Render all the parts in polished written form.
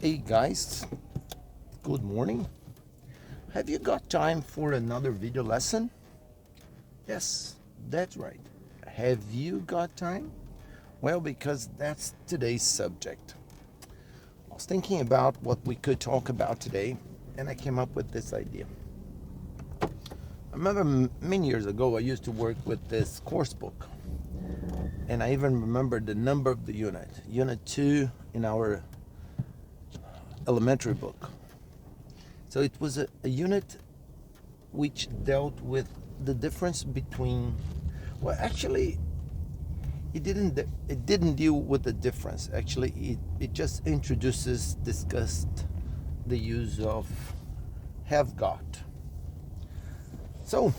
Hey guys, good morning. Have you got time for another video lesson? Yes, that's right. Have you got time? Well, because that's today's subject. I was thinking about what we could talk about today, and I came up with this idea. I remember many years ago I used to work with this course book, and I even remember the number of the Unit 2 in our elementary book. So it was a unit which dealt with the difference between, well, actually it didn't deal with the difference. Actually, it just discussed the use of have got. So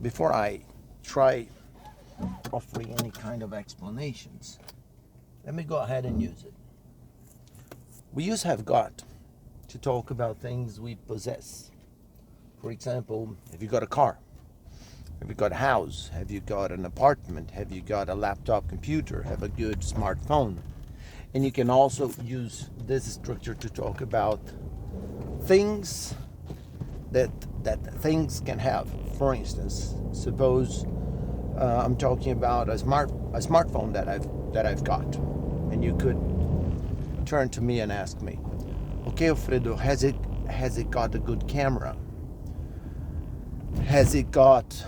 before I try offering any kind of explanations, let me go ahead and use it. We use have got to talk about things we possess. For example, have you got a car? Have you got a house? Have you got an apartment? Have you got a laptop computer? Have a good smartphone? And you can also use this structure to talk about things that things can have. For instance, suppose I'm talking about a smartphone that I've got, and you could turn to me and ask me, okay, Alfredo, has it got a good camera? Has it got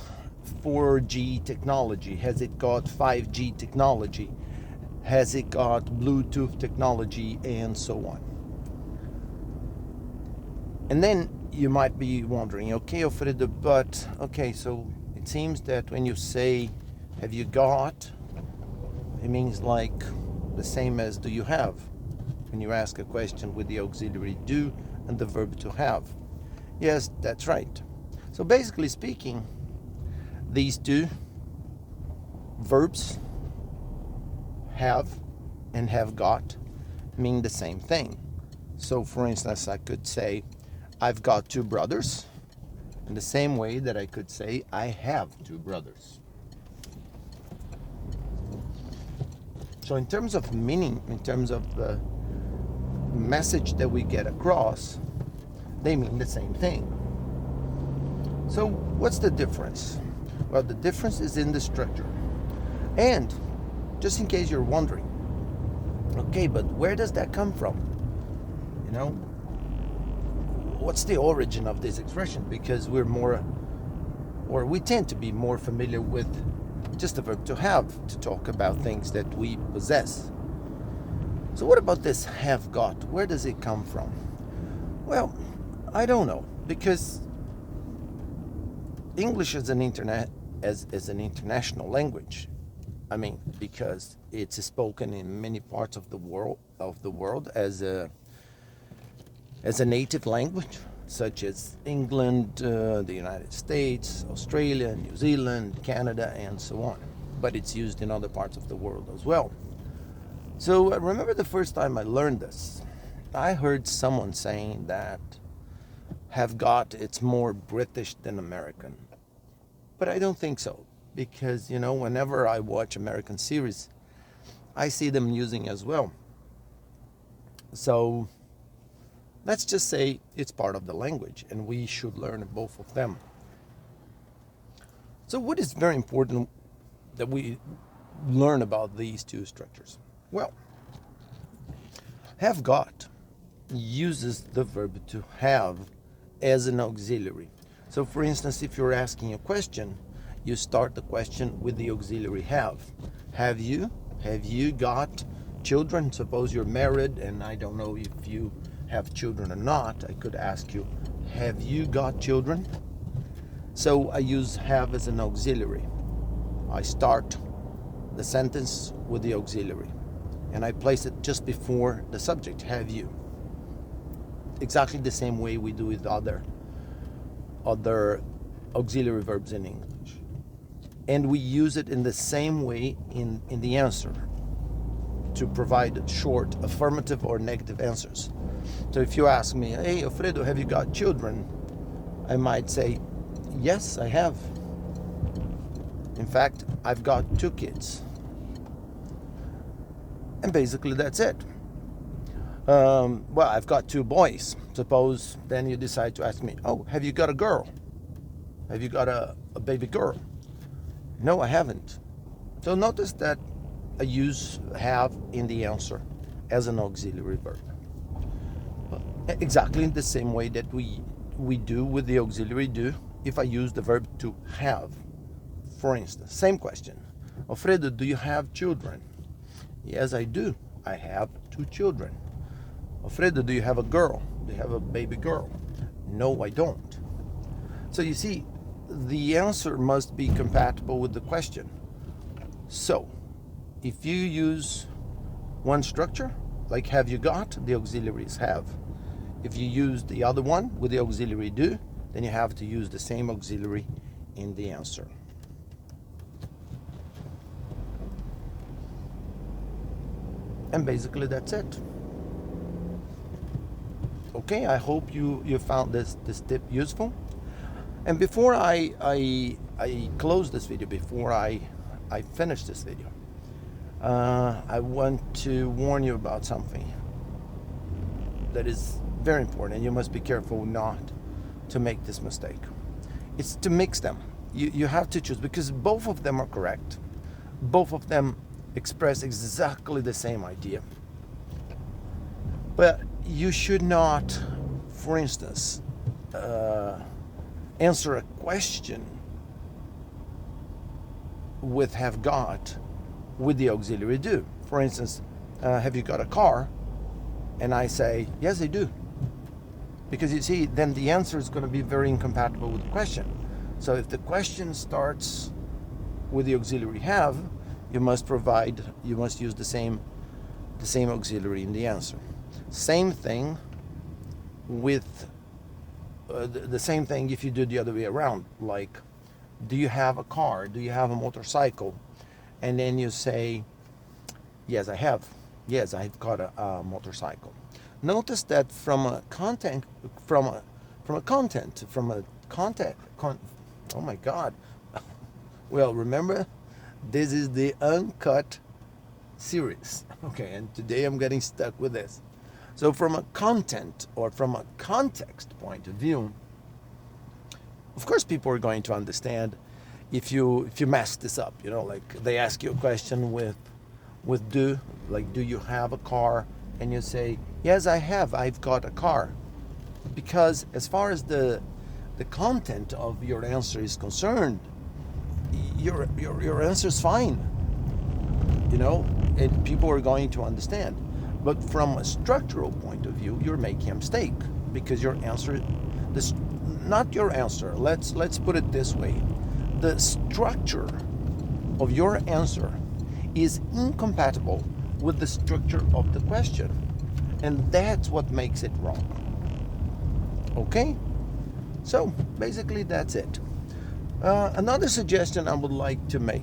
4G technology? Has it got 5G technology? Has it got Bluetooth technology, and so on? And then you might be wondering, okay, Alfredo, but okay, so it seems that when you say have you got, it means like the same as do you have when you ask a question with the auxiliary do and the verb to have. Yes, that's right. So basically speaking, these two verbs, have and have got, mean the same thing. So for instance, I could say I've got two brothers in the same way that I could say I have two brothers. So in terms of meaning, in terms of the message that we get across, they mean the same thing. So what's the difference? Well, the difference is in the structure. And just in case you're wondering, okay, but where does that come from? You know, what's the origin of this expression? Because we tend to be more familiar with just the verb to have to talk about things that we possess. So what about this have got? Where does it come from? Well, I don't know, because English is an international language. I mean, because it's spoken in many parts of the world as a native language, such as England, the United States, Australia, New Zealand, Canada, and so on. But it's used in other parts of the world as well. So I remember the first time I learned this, I heard someone saying that have got, it's more British than American. But I don't think so, because, you know, whenever I watch American series, I see them using as well. So let's just say it's part of the language, and we should learn both of them. So what is very important that we learn about these two structures? Well, have got uses the verb to have as an auxiliary. So for instance, if you're asking a question, you start the question with the auxiliary have. Have you got children? Suppose you're married, and I don't know if you have children or not. I could ask you, have you got children? So I use have as an auxiliary. I start the sentence with the auxiliary, and I place it just before the subject, have you. Exactly the same way we do with other auxiliary verbs in English. And we use it in the same way in the answer to provide short affirmative or negative answers. So if you ask me, hey, Alfredo, have you got children? I might say, yes, I have. In fact, I've got 2 kids. And basically that's it. Well, I've got two boys. Suppose then you decide to ask me, oh, have you got a girl? Have you got a baby girl? No, I haven't. So notice that I use have in the answer as an auxiliary verb. Exactly in the same way that we do with the auxiliary do if I use the verb to have. For instance, same question. Alfredo, do you have children? Yes, I do. I have two children. Alfredo, do you have a girl? Do you have a baby girl? No, I don't. So you see, the answer must be compatible with the question. So, if you use one structure, like have you got, the auxiliary is have. If you use the other one with the auxiliary do, then you have to use the same auxiliary in the answer. And basically that's it. Okay, I hope you found this tip useful. And before I close this video, before I finish this video, I want to warn you about something that is very important, and you must be careful not to make this mistake. It's to mix them. You have to choose, because both of them are correct. Both of them express exactly the same idea. But you should not, for instance, answer a question with have got with the auxiliary do. For instance, have you got a car? And I say, yes, I do. Because you see, then the answer is going to be very incompatible with the question. So if the question starts with the auxiliary have, you must use the same auxiliary in the answer. Same thing with the same thing if you do the other way around. Like, do you have a car? Do you have a motorcycle? And then you say, yes, I have. Yes, I've got a motorcycle. Notice that from a content. Oh my God. Well, remember, this is the Uncut series. Okay, and today I'm getting stuck with this. So from a content or from a context point of view, of course people are going to understand if you mess this up, like they ask you a question with do, like do you have a car? And you say, yes, I have, I've got a car. Because as far as the content of your answer is concerned, your answer is fine, and people are going to understand. But from a structural point of view, you're making a mistake, because your answer, not your answer, let's put it this way, the structure of your answer is incompatible with the structure of the question, and that's what makes it wrong. Okay, so basically that's it. Another suggestion I would like to make,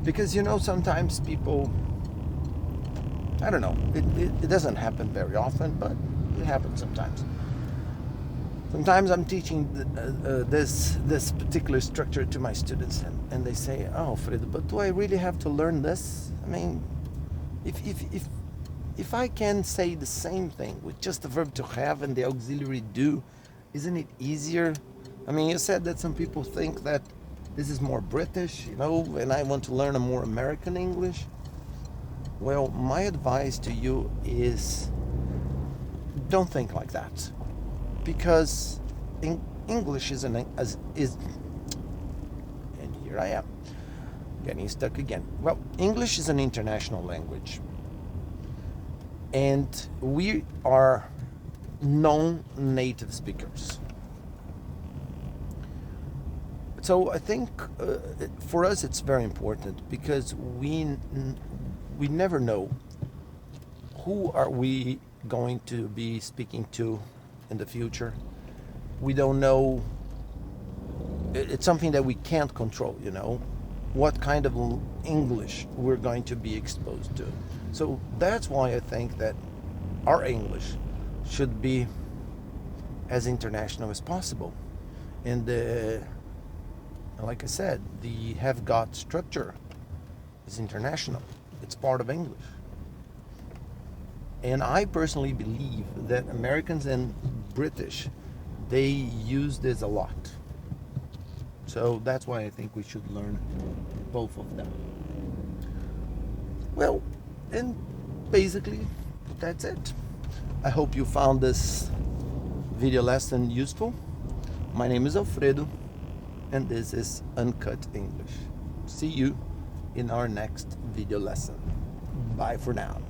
because sometimes people, I don't know, it doesn't happen very often, but it happens sometimes. Sometimes I'm teaching this particular structure to my students, and they say, oh, Fred, but do I really have to learn this? I mean, if I can say the same thing with just the verb to have and the auxiliary do, isn't it easier? I mean, you said that some people think that this is more British, and I want to learn a more American English. Well, my advice to you is don't think like that, because English is, and here I am getting stuck again. Well, English is an international language, and we are non-native speakers. So I think for us it's very important, because we never know who are we going to be speaking to in the future. We don't know. It's something that we can't control, what kind of English we're going to be exposed to. So that's why I think that our English should be as international as possible. And like I said, the have got structure is international. It's part of English. And I personally believe that Americans and British, they use this a lot. So that's why I think we should learn both of them. Well, and basically that's it. I hope you found this video lesson useful. My name is Alfredo, and this is Uncut English. See you in our next video lesson. Bye for now.